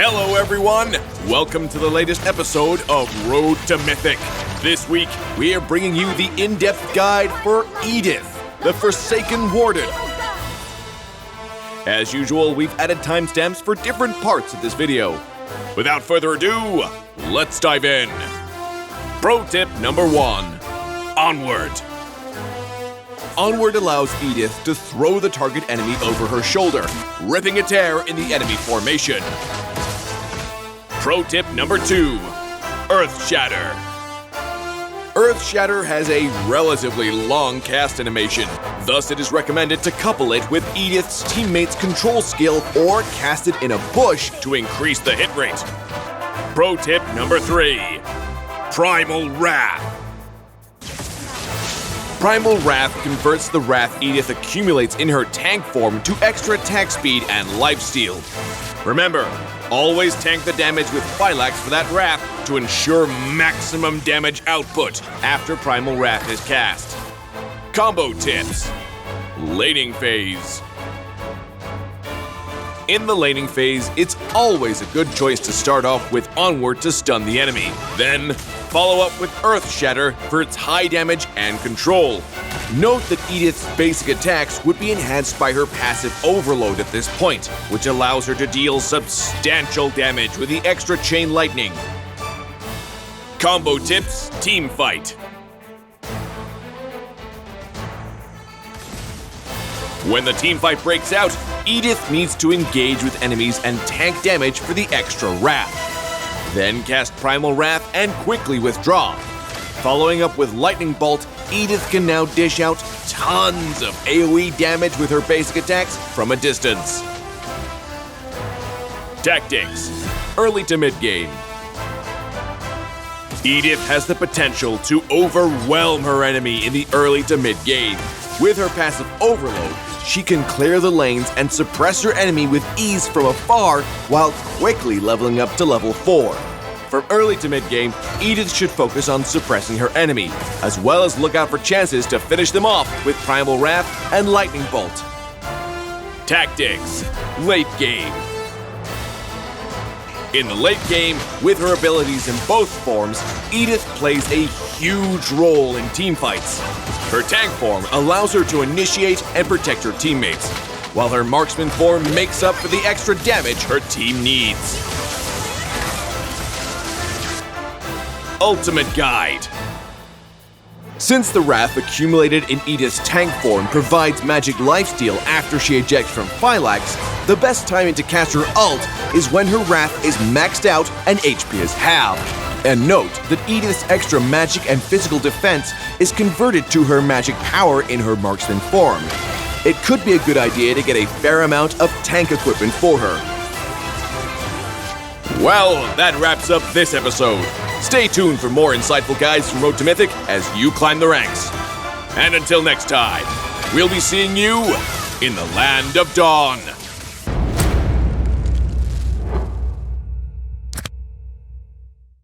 Hello everyone! Welcome to the latest episode of Road to Mythic. This week, we are bringing you the in-depth guide for Edith, the Forsaken Warden. As usual, we've added timestamps for different parts of this video. Without further ado, let's dive in. Pro tip number 1. Onward. Onward allows Edith to throw the target enemy over her shoulder, ripping a tear in the enemy formation. Pro tip number 2. Earth Shatter. Earth Shatter has a relatively long cast animation, thus it is recommended to couple it with Edith's teammate's control skill or cast it in a bush to increase the hit rate. Pro tip number 3. Primal Wrath. Primal Wrath converts the wrath Edith accumulates in her tank form to extra attack speed and lifesteal. Remember, always tank the damage with Phylax for that wrath to ensure maximum damage output after Primal Wrath is cast. Combo tips. Laning phase. In the laning phase, it's always a good choice to start off with Onward to stun the enemy. Then, follow up with Earth Shatter for its high damage and control. Note that Edith's basic attacks would be enhanced by her passive Overload at this point, which allows her to deal substantial damage with the extra Chain Lightning. Combo tips, team fight. When the team fight breaks out, Edith needs to engage with enemies and tank damage for the extra wrath. Then cast Primal Wrath and quickly withdraw. Following up with Lightning Bolt, Edith can now dish out tons of AoE damage with her basic attacks from a distance. Tactics. Early to mid-game. Edith has the potential to overwhelm her enemy in the early to mid-game. With her passive Overload, she can clear the lanes and suppress her enemy with ease from afar while quickly leveling up to level 4. From early to mid-game, Edith should focus on suppressing her enemy, as well as look out for chances to finish them off with Primal Wrath and Lightning Bolt. Tactics. Late game. In the late game, with her abilities in both forms, Edith plays a huge role in teamfights. Her tank form allows her to initiate and protect her teammates, while her marksman form makes up for the extra damage her team needs. Ultimate Guide. Since the wrath accumulated in Edith's tank form provides magic lifesteal after she ejects from Phylax, the best timing to cast her ult is when her wrath is maxed out and HP is halved. And note that Edith's extra magic and physical defense is converted to her magic power in her marksman form. It could be a good idea to get a fair amount of tank equipment for her. Well, that wraps up this episode. Stay tuned for more insightful guides from Road to Mythic as you climb the ranks. And until next time, we'll be seeing you in the Land of Dawn.